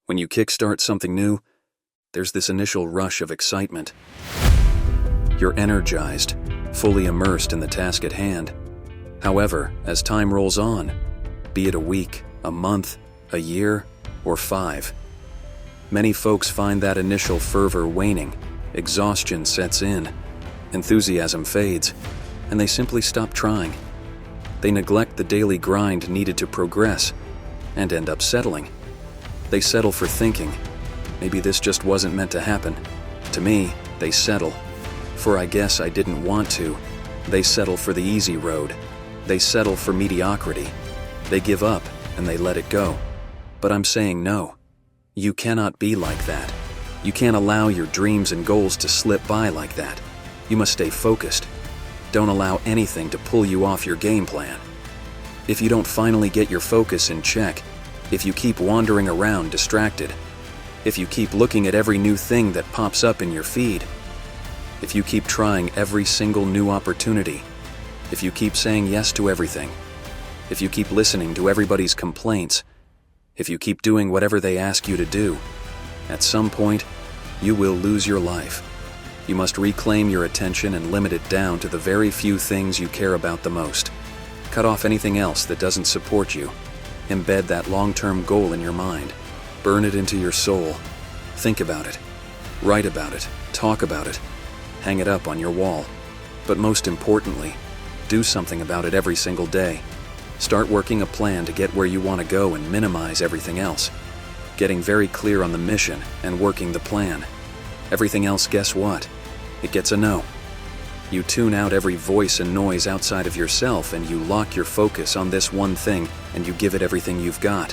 When you kickstart something new, there's this initial rush of excitement. You're energized, fully immersed in the task at hand. However, as time rolls on, be it a week, a month, a year, or 5, many folks find that initial fervor waning, exhaustion sets in, enthusiasm fades, and they simply stop trying. They neglect the daily grind needed to progress and end up settling. They settle for thinking, maybe this just wasn't meant to happen. To me, they settle, for I guess I didn't want to. They settle for the easy road. They settle for mediocrity. They give up and they let it go. But I'm saying no. You cannot be like that. You can't allow your dreams and goals to slip by like that. You must stay focused. Don't allow anything to pull you off your game plan. If you don't finally get your focus in check, if you keep wandering around distracted, if you keep looking at every new thing that pops up in your feed, if you keep trying every single new opportunity, if you keep saying yes to everything, if you keep listening to everybody's complaints, if you keep doing whatever they ask you to do, at some point, you will lose your life. You must reclaim your attention and limit it down to the very few things you care about the most. Cut off anything else that doesn't support you. Embed that long-term goal in your mind. Burn it into your soul. Think about it. Write about it. Talk about it. Hang it up on your wall. But most importantly, do something about it every single day. Start working a plan to get where you want to go and minimize everything else. Getting very clear on the mission and working the plan. Everything else, guess what? It gets a no. You tune out every voice and noise outside of yourself and you lock your focus on this one thing and you give it everything you've got.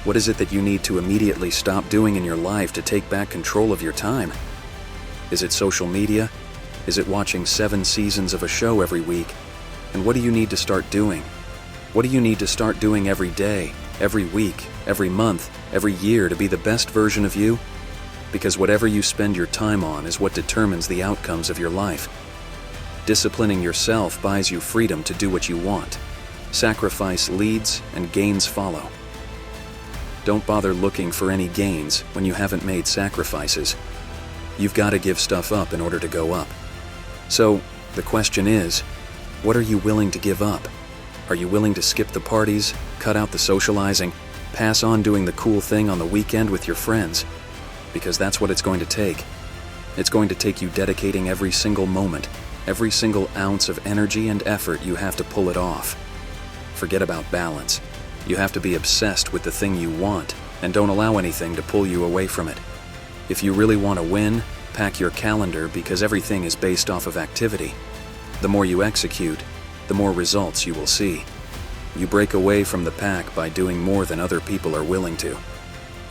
What is it that you need to immediately stop doing in your life to take back control of your time? Is it social media? Is it watching 7 seasons of a show every week? And what do you need to start doing? What do you need to start doing every day, every week, every month, every year to be the best version of you? Because whatever you spend your time on is what determines the outcomes of your life. Disciplining yourself buys you freedom to do what you want. Sacrifice leads and gains follow. Don't bother looking for any gains when you haven't made sacrifices. You've got to give stuff up in order to go up. So, the question is, what are you willing to give up? Are you willing to skip the parties, cut out the socializing, pass on doing the cool thing on the weekend with your friends? Because that's what it's going to take. It's going to take you dedicating every single moment, every single ounce of energy and effort you have to pull it off. Forget about balance. You have to be obsessed with the thing you want, and don't allow anything to pull you away from it. If you really want to win, pack your calendar because everything is based off of activity. The more you execute, the more results you will see. You break away from the pack by doing more than other people are willing to.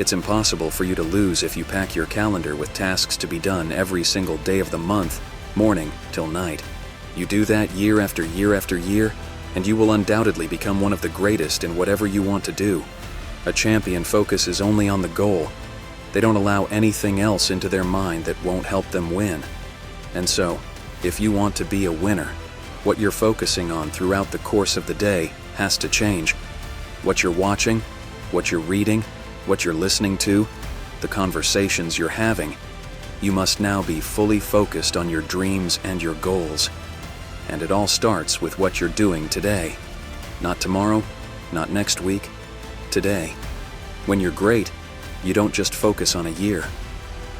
It's impossible for you to lose if you pack your calendar with tasks to be done every single day of the month, morning till night. You do that year after year after year, and you will undoubtedly become one of the greatest in whatever you want to do. A champion focuses only on the goal. They don't allow anything else into their mind that won't help them win. And so, if you want to be a winner, what you're focusing on throughout the course of the day has to change. What you're watching, what you're reading, what you're listening to, the conversations you're having, you must now be fully focused on your dreams and your goals. And it all starts with what you're doing today. Not tomorrow, not next week, today. When you're great, you don't just focus on a year.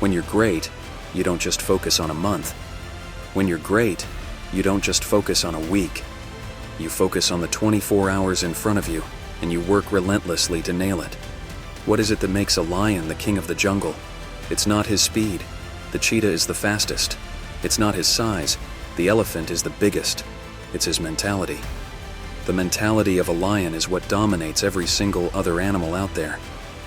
When you're great, you don't just focus on a month. When you're great, you don't just focus on a week. You focus on the 24 hours in front of you, and you work relentlessly to nail it. What is it that makes a lion the king of the jungle? It's not his speed. The cheetah is the fastest. It's not his size. The elephant is the biggest. It's his mentality. The mentality of a lion is what dominates every single other animal out there.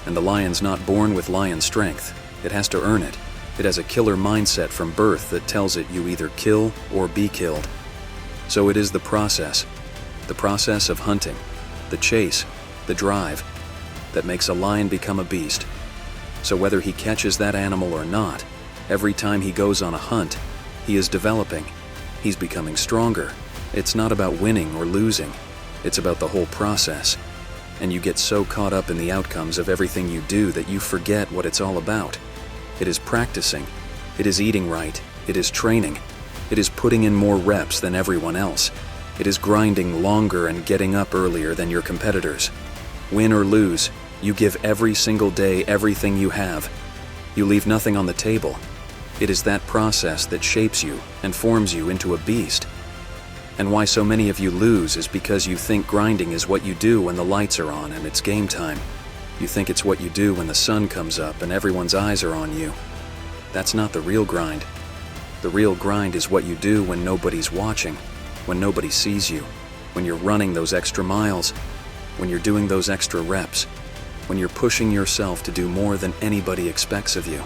And the lion's not born with lion strength. It has to earn it. It has a killer mindset from birth that tells it you either kill or be killed. So it is the process of hunting, the chase, the drive, that makes a lion become a beast. So whether he catches that animal or not, every time he goes on a hunt, he is developing. He's becoming stronger. It's not about winning or losing. It's about the whole process. and you get so caught up in the outcomes of everything you do that you forget what it's all about. It is practicing. It is eating right. It is training. It is putting in more reps than everyone else. It is grinding longer and getting up earlier than your competitors. Win or lose, you give every single day everything you have. You leave nothing on the table. It is that process that shapes you and forms you into a beast. And why so many of you lose is because you think grinding is what you do when the lights are on and it's game time. You think it's what you do when the sun comes up and everyone's eyes are on you. That's not the real grind. The real grind is what you do when nobody's watching, when nobody sees you, when you're running those extra miles, when you're doing those extra reps, when you're pushing yourself to do more than anybody expects of you.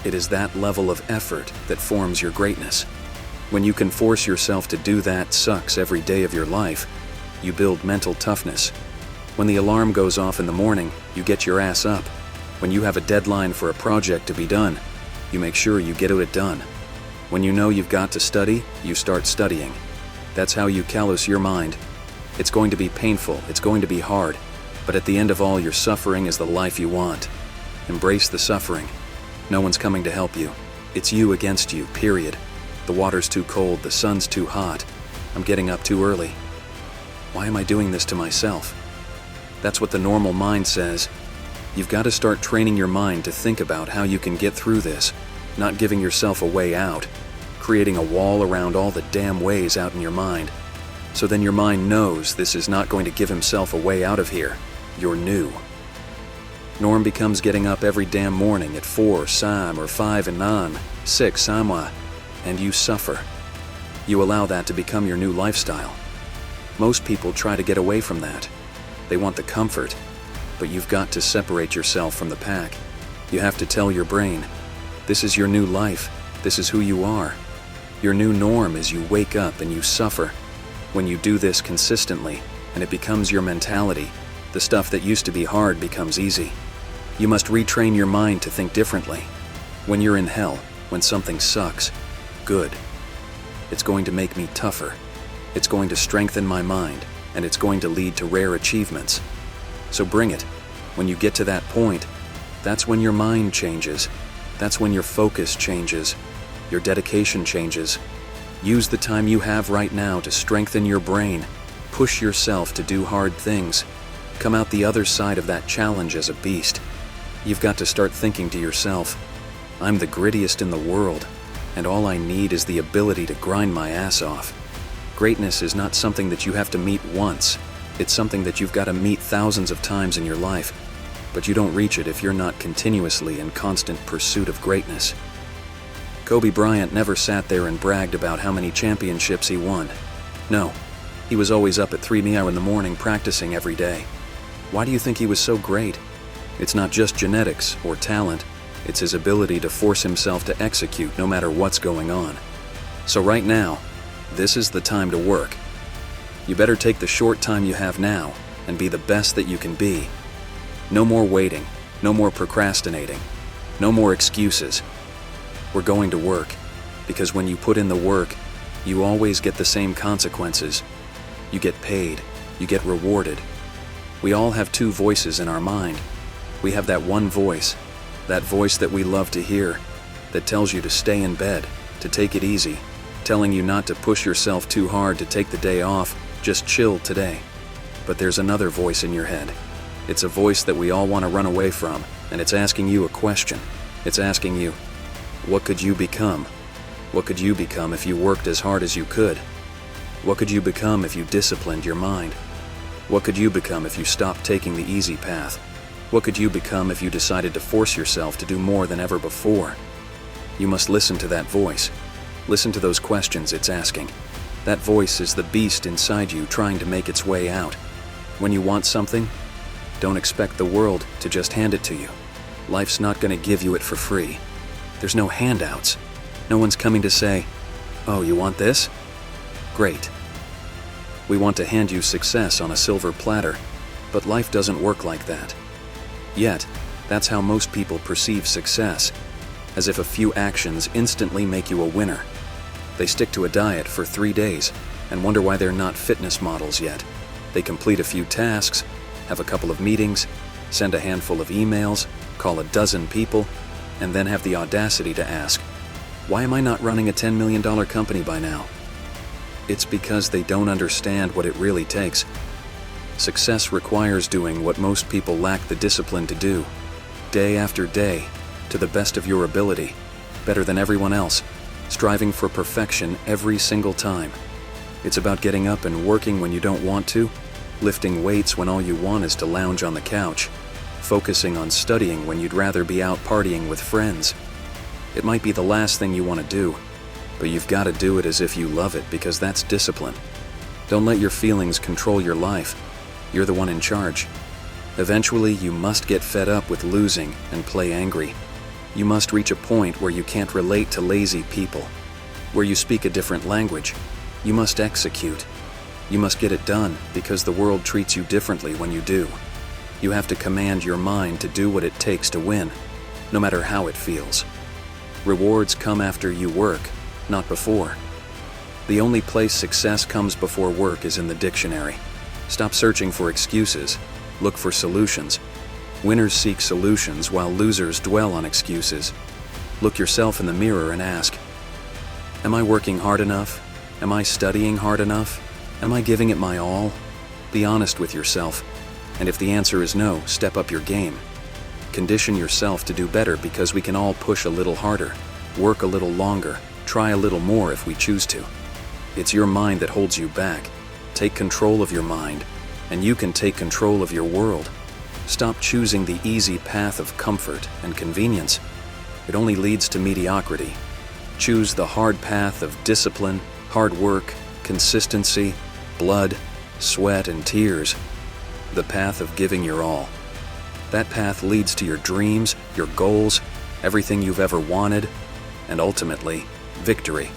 It is that level of effort that forms your greatness. When you can force yourself to do that sucks every day of your life, you build mental toughness. When the alarm goes off in the morning, you get your ass up. When you have a deadline for a project to be done, you make sure you get it done. When you know you've got to study, you start studying. That's how you callous your mind. It's going to be painful, it's going to be hard, but at the end of all, your suffering is the life you want. Embrace the suffering. No one's coming to help you. It's you against you, period. The water's too cold, the sun's too hot. I'm getting up too early. Why am I doing this to myself? That's what the normal mind says. You've got to start training your mind to think about how you can get through this, not giving yourself a way out, creating a wall around all the damn ways out in your mind. So then your mind knows this is not going to give himself a way out of here. You're new. Norm becomes getting up every damn morning at 4 Sam or 5 and 9, 6 Samwa, and you suffer. You allow that to become your new lifestyle. Most people try to get away from that. They want the comfort, but you've got to separate yourself from the pack. You have to tell your brain, this is your new life, this is who you are. Your new norm is you wake up and you suffer. When you do this consistently, and it becomes your mentality, the stuff that used to be hard becomes easy. You must retrain your mind to think differently. When you're in hell, when something sucks, good. It's going to make me tougher. It's going to strengthen my mind, and it's going to lead to rare achievements. So bring it. When you get to that point, that's when your mind changes. That's when your focus changes. Your dedication changes. Use the time you have right now to strengthen your brain. Push yourself to do hard things. Come out the other side of that challenge as a beast. You've got to start thinking to yourself, I'm the grittiest in the world, and all I need is the ability to grind my ass off. Greatness is not something that you have to meet once. It's something that you've got to meet thousands of times in your life, but you don't reach it if you're not continuously in constant pursuit of greatness. Kobe Bryant never sat there and bragged about how many championships he won. No, he was always up at 3 a.m. in the morning practicing every day. Why do you think he was so great? It's not just genetics or talent, it's his ability to force himself to execute no matter what's going on. So right now, this is the time to work. You better take the short time you have now and be the best that you can be. No more waiting, no more procrastinating, no more excuses. We're going to work, because when you put in the work, you always get the same consequences. You get paid, you get rewarded. We all have two voices in our mind. We have that one voice, that voice that we love to hear, that tells you to stay in bed, to take it easy, telling you not to push yourself too hard to take the day off, just chill today. But there's another voice in your head. It's a voice that we all want to run away from, and it's asking you a question. It's asking you, what could you become? What could you become if you worked as hard as you could? What could you become if you disciplined your mind? What could you become if you stopped taking the easy path? What could you become if you decided to force yourself to do more than ever before? You must listen to that voice. Listen to those questions it's asking. That voice is the beast inside you trying to make its way out. When you want something, don't expect the world to just hand it to you. Life's not going to give you it for free. There's no handouts. No one's coming to say, oh, you want this? Great. We want to hand you success on a silver platter, but life doesn't work like that. Yet, that's how most people perceive success, as if a few actions instantly make you a winner. They stick to a diet for 3 days and wonder why they're not fitness models yet. They complete a few tasks have a couple of meetings, send a handful of emails, call a dozen people, and then have the audacity to ask, why am I not running a $10 million company by now? It's because they don't understand what it really takes. Success requires doing what most people lack the discipline to do, day after day, to the best of your ability, better than everyone else, striving for perfection every single time. It's about getting up and working when you don't want to, lifting weights when all you want is to lounge on the couch, focusing on studying when you'd rather be out partying with friends. It might be the last thing you want to do, but you've got to do it as if you love it, because that's discipline. Don't let your feelings control your life. You're the one in charge. Eventually, you must get fed up with losing and play angry. You must reach a point where you can't relate to lazy people, where you speak a different language. You must execute. You must get it done, because the world treats you differently when you do. You have to command your mind to do what it takes to win, no matter how it feels. Rewards come after you work, not before. The only place success comes before work is in the dictionary. Stop searching for excuses. Look for solutions. Winners seek solutions while losers dwell on excuses. Look yourself in the mirror and ask, am I working hard enough? Am I studying hard enough? Am I giving it my all? Be honest with yourself. And if the answer is no, step up your game. Condition yourself to do better, because we can all push a little harder, work a little longer, try a little more if we choose to. It's your mind that holds you back. Take control of your mind, and you can take control of your world. Stop choosing the easy path of comfort and convenience. It only leads to mediocrity. Choose the hard path of discipline, hard work, consistency, blood, sweat, and tears. The path of giving your all. That path leads to your dreams, your goals, everything you've ever wanted, and ultimately, victory.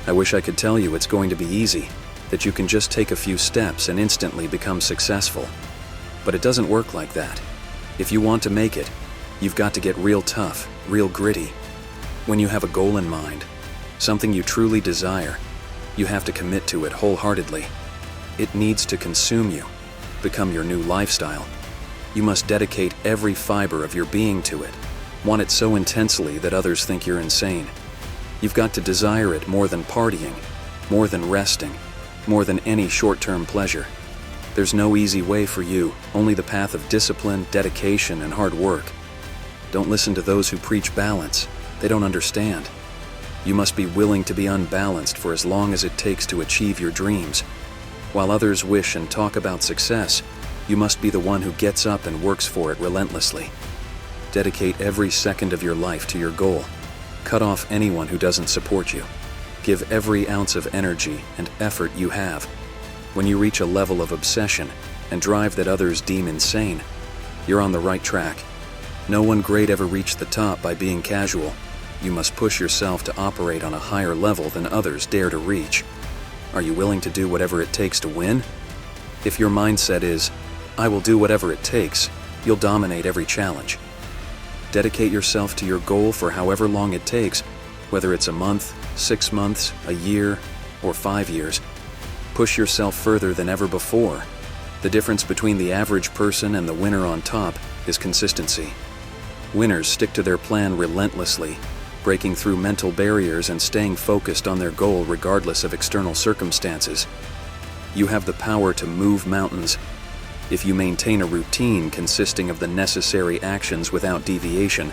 I wish I could tell you it's going to be easy, that you can just take a few steps and instantly become successful. But it doesn't work like that. If you want to make it, you've got to get real tough, real gritty. When you have a goal in mind, something you truly desire, you have to commit to it wholeheartedly. It needs to consume you, become your new lifestyle. You must dedicate every fiber of your being to it, want it so intensely that others think you're insane. You've got to desire it more than partying, more than resting, more than any short-term pleasure. There's no easy way for you, only the path of discipline, dedication, and hard work. Don't listen to those who preach balance. They don't understand. You must be willing to be unbalanced for as long as it takes to achieve your dreams. While others wish and talk about success, you must be the one who gets up and works for it relentlessly. Dedicate every second of your life to your goal. Cut off anyone who doesn't support you. Give every ounce of energy and effort you have. When you reach a level of obsession and drive that others deem insane, you're on the right track. No one great ever reached the top by being casual. You must push yourself to operate on a higher level than others dare to reach. Are you willing to do whatever it takes to win? If your mindset is, I will do whatever it takes, you'll dominate every challenge. Dedicate yourself to your goal for however long it takes, whether it's a month, 6 months, a year, or 5 years. Push yourself further than ever before. The difference between the average person and the winner on top is consistency. Winners stick to their plan relentlessly, breaking through mental barriers and staying focused on their goal regardless of external circumstances. You have the power to move mountains if you maintain a routine consisting of the necessary actions without deviation.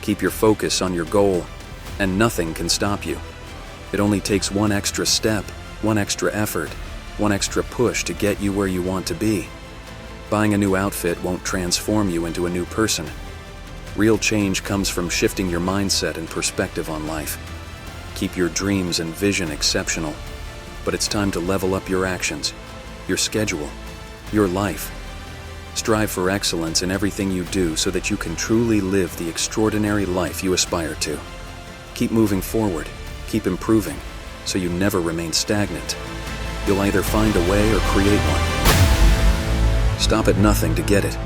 Keep your focus on your goal, and nothing can stop you. It only takes one extra step, one extra effort, one extra push to get you where you want to be. Buying a new outfit won't transform you into a new person. Real change comes from shifting your mindset and perspective on life. Keep your dreams and vision exceptional, but it's time to level up your actions, your schedule, your life. Strive for excellence in everything you do so that you can truly live the extraordinary life you aspire to. Keep moving forward, keep improving, so you never remain stagnant. You'll either find a way or create one. Stop at nothing to get it.